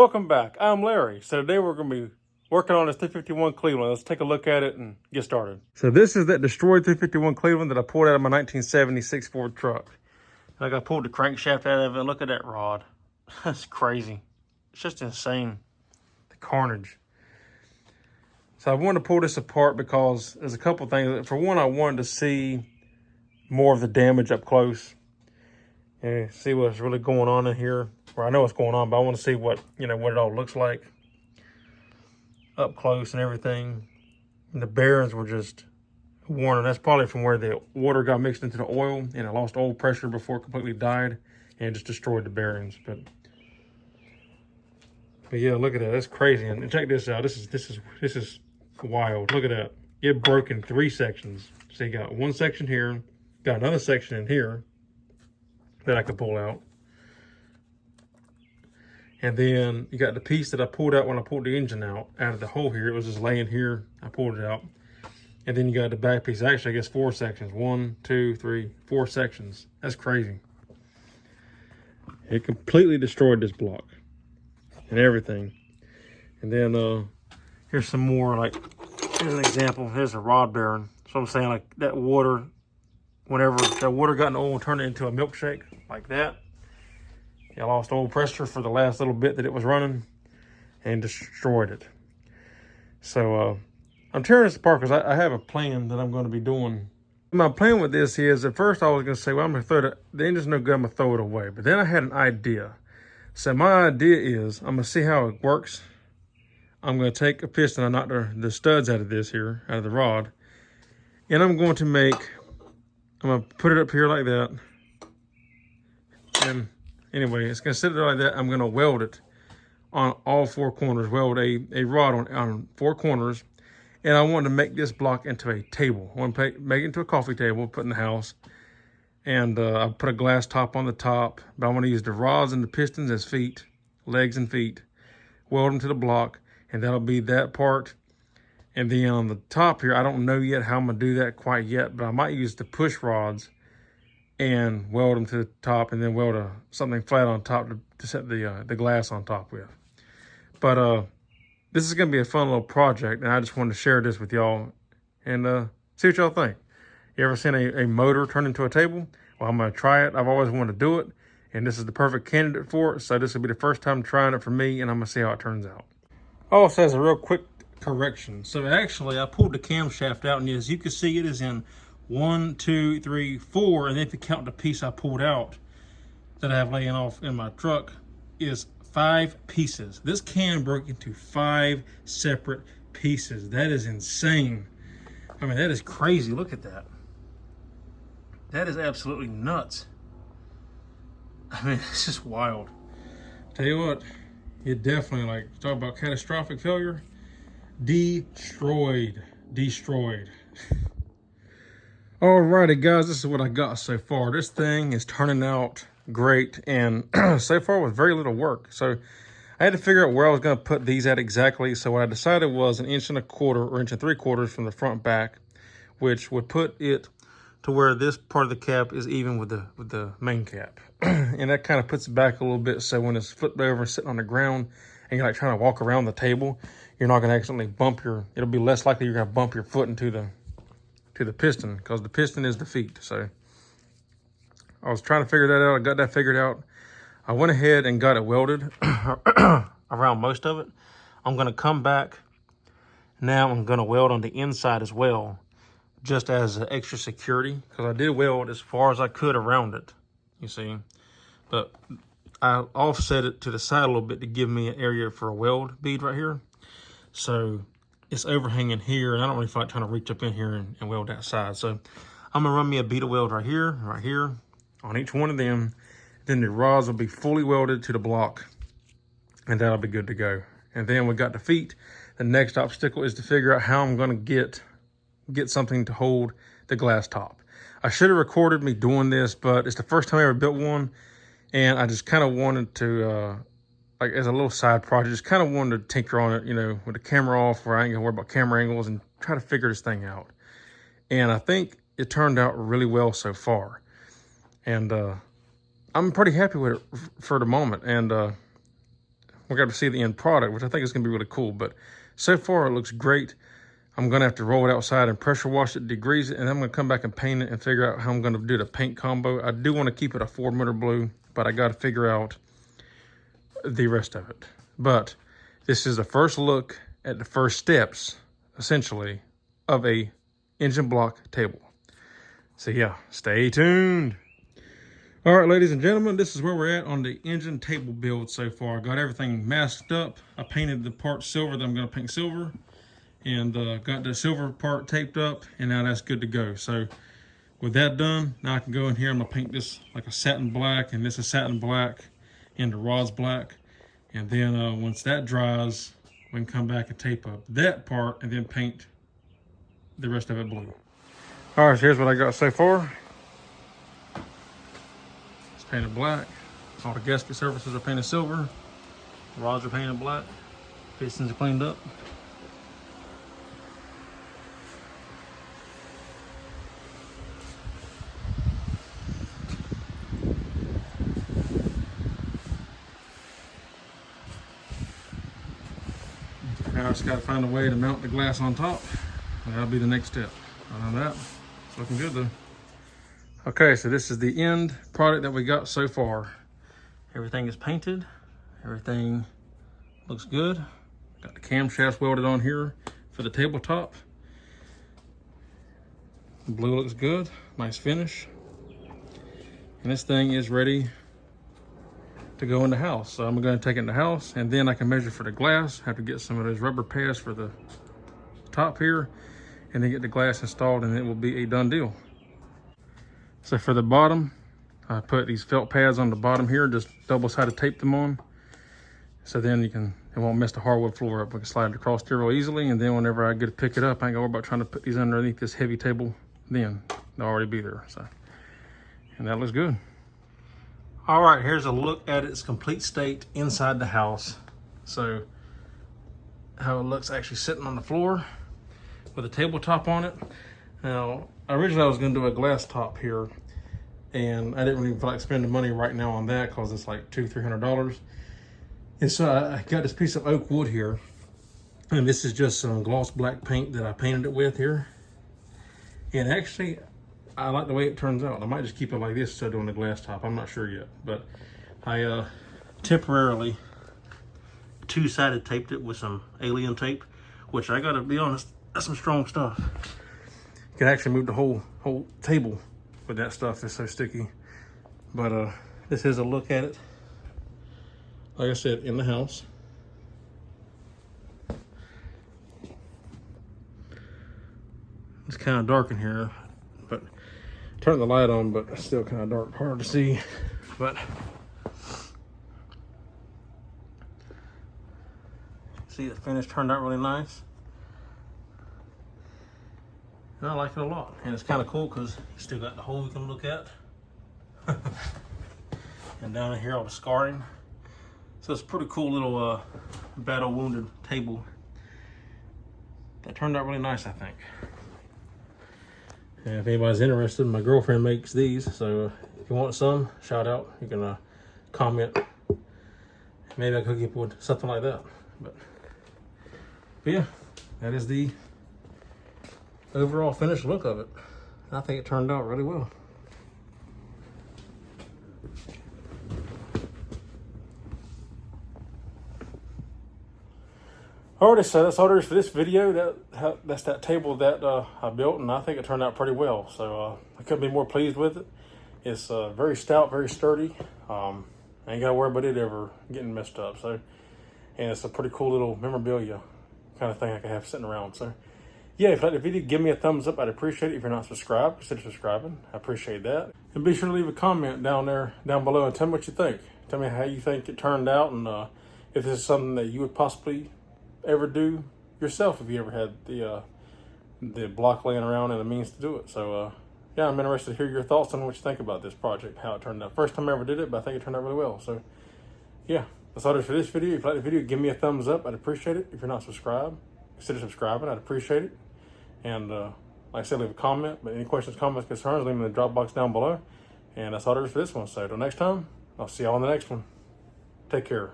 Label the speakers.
Speaker 1: Welcome back. I'm Larry. So today we're going to be working on this 351 Cleveland. Let's take a look at it and get started. So this is that destroyed 351 Cleveland that I pulled out of my 1976 Ford truck. Like, I pulled the crankshaft out of it. Look at that rod. That's crazy. It's just insane. The carnage. So I wanted to pull this apart because there's a couple things. For one, I wanted to see more of the damage up close and see what's really going on in here. Well, I know what's going on, but I want to see what it all looks like up close and everything. And the bearings were just worn, and that's probably from where the water got mixed into the oil and it lost oil pressure before it completely died and just destroyed the bearings. But yeah, look at that. That's crazy. And check this out. This is wild. Look at that. It broke in 3 sections. So you got one section here, got another section in here that I could pull out. And then you got the piece that I pulled out when I pulled the engine out of the hole here. It was just laying here. I pulled it out. And then you got the back piece. Actually, I guess 4 sections. 1, 2, 3, 4 sections. That's crazy. It completely destroyed this block and everything. And then here's some more, like, here's an example. Here's a rod bearing. So I'm saying, like, that water, whenever that water got in the oil and turned it into a milkshake, like that. I lost oil pressure for the last little bit that it was running and destroyed it. So I'm tearing this apart because I have a plan that I'm going to be doing. My plan with this is, at first I was going to say, well, I'm going to throw it, the engine's no good, I'm going to throw it away. But then I had an idea. So my idea is, I'm going to see how it works. I'm going to take a piston, I knocked the studs out of this here, out of the rod. And I'm going to put it up here like that. And anyway, it's going to sit there like that. I'm going to weld it on all 4 corners, weld a rod on 4 corners. And I want to make this block into a table. I want to make it into a coffee table, put in the house. And I'll put a glass top on the top. But I want to use the rods and the pistons as feet, legs and feet. Weld them to the block, and that'll be that part. And then on the top here, I don't know yet how I'm going to do that quite yet, but I might use the push rods and weld them to the top, and then weld something flat on top to set the glass on top with. But this is going to be a fun little project, and I just wanted to share this with y'all and see what y'all think. You ever seen a motor turn into a table? Well, I'm going to try it. I've always wanted to do it, and this is the perfect candidate for it. So this will be the first time trying it for me, and I'm going to see how it turns out. Also, as a real quick correction. So actually, I pulled the camshaft out, and as you can see, it is in 1, 2, 3, 4, and if you count the piece I pulled out that I have laying off in my truck, is 5 pieces. This can broke into 5 separate pieces. That is insane. I mean, that is crazy. Look at that. That is absolutely nuts. I mean, it's just wild. Tell you what, it definitely, like, talk about catastrophic failure. Destroyed. Alrighty, guys, this is what I got so far. This thing is turning out great, and so far with very little work. So I had to figure out where I was going to put these at exactly. So what I decided was 1.25 inches or 1.75 inches from the front back, which would put it to where this part of the cap is even with the main cap. And that kind of puts it back a little bit, so when it's flipped over and sitting on the ground and you're like trying to walk around the table, you're not going to accidentally bump it'll be less likely you're going to bump your foot into the piston, because the piston is the feet. So I was trying to figure that out. I got that figured out. I went ahead and got it welded around most of it. I'm going to come back now. I'm going to weld on the inside as well, just as extra security, because I did weld as far as I could around it, you see. But I offset it to the side a little bit to give me an area for a weld bead right here. So it's overhanging here, and I don't really feel like trying to reach up in here and weld that side. So I'm gonna run me a bead of weld right here, on each one of them. Then the rods will be fully welded to the block, and that'll be good to go. And then we got the feet. The next obstacle is to figure out how I'm gonna get something to hold the glass top. I should have recorded me doing this, but it's the first time I ever built one, and I just kind of wanted to, like, as a little side project, just kind of wanted to tinker on it, with the camera off, where I ain't gonna worry about camera angles, and try to figure this thing out. And I think it turned out really well so far. And I'm pretty happy with it for the moment. And we got to see the end product, which I think is going to be really cool. But so far, it looks great. I'm going to have to roll it outside and pressure wash it, degrease it, and then I'm going to come back and paint it and figure out how I'm going to do the paint combo. I do want to keep it a Ford Motor Blue, but I got to figure out the rest of it. But this is the first look at the first steps, essentially, of a engine block table. So yeah, stay tuned. All right, ladies and gentlemen, this is where we're at on the engine table build so far. I got everything masked up. I painted the part silver that I'm going to paint silver, and got the silver part taped up, and now that's good to go. So with that done, now I can go in here. I'm going to paint this like a satin black, and this is satin black, and the rod's black. And then once that dries, we can come back and tape up that part and then paint the rest of it blue. All right, so here's what I got so far. It's painted black. All the gasket surfaces are painted silver. The rods are painted black. Pistons are cleaned up. Now I just got to find a way to mount the glass on top, and that'll be the next step. Other than that, it's looking good though. Okay, so this is the end product that we got so far. Everything is painted. Everything looks good. Got the camshafts welded on here for the tabletop. The blue looks good, nice finish. And this thing is ready to go in the house. So I'm going to take it in the house, and then I can measure for the glass. Have to get some of those rubber pads for the top here, and then get the glass installed, and it will be a done deal. So for the bottom, I put these felt pads on the bottom here, just double-sided tape them on. So then it won't mess the hardwood floor up. We can slide it across there real easily, and then whenever I get to pick it up, I ain't gonna worry about trying to put these underneath this heavy table. Then they'll already be there. So, and that looks good. All right, here's a look at its complete state inside the house. So how it looks actually sitting on the floor with a tabletop on it. Now, originally I was gonna do a glass top here, and I didn't really feel like spending money right now on that because it's like $200-300. And so I got this piece of oak wood here, and this is just some gloss black paint that I painted it with here. And actually, I like the way it turns out. I might just keep it like this instead of doing the glass top. I'm not sure yet, but I temporarily two-sided taped it with some alien tape, which I gotta be honest, that's some strong stuff. You can actually move the whole table with that stuff. It's so sticky. But this is a look at it. Like I said, in the house. It's kind of dark in here, but turn the light on, but it's still kind of dark, hard to see. But see, the finish turned out really nice, and I like it a lot. And it's kind of cool because you still got the hole you can look at, and down in here all the scarring. So it's a pretty cool little battle wounded table that turned out really nice, I think. And if anybody's interested, my girlfriend makes these, so if you want some, shout out. You can comment. Maybe I could hook you up with something like that. But yeah, that is the overall finished look of it. I think it turned out really well. Alrighty, so that's all there is for this video. That's that table that I built, and I think it turned out pretty well. So I couldn't be more pleased with it. It's very stout, very sturdy. I ain't gotta worry about it ever getting messed up. So, and it's a pretty cool little memorabilia kind of thing I can have sitting around. So yeah, if you like the video, give me a thumbs up. I'd appreciate it. If you're not subscribed, consider subscribing. I appreciate that. And be sure to leave a comment down below and tell me what you think. Tell me how you think it turned out, and if this is something that you would possibly ever do yourself if you ever had the block laying around and the means to do it. So yeah, I'm interested to hear your thoughts on what you think about this project, how it turned out. First time I ever did it, but I think it turned out really well. So yeah, that's all there is for this video. If you like the video, give me a thumbs up. I'd appreciate it. If you're not subscribed, consider subscribing. I'd appreciate it. And like I said, leave a comment. But any questions, comments, concerns, leave them in the drop box down below. And that's all there is for this one. So until next time, I'll see y'all on the next one. Take care.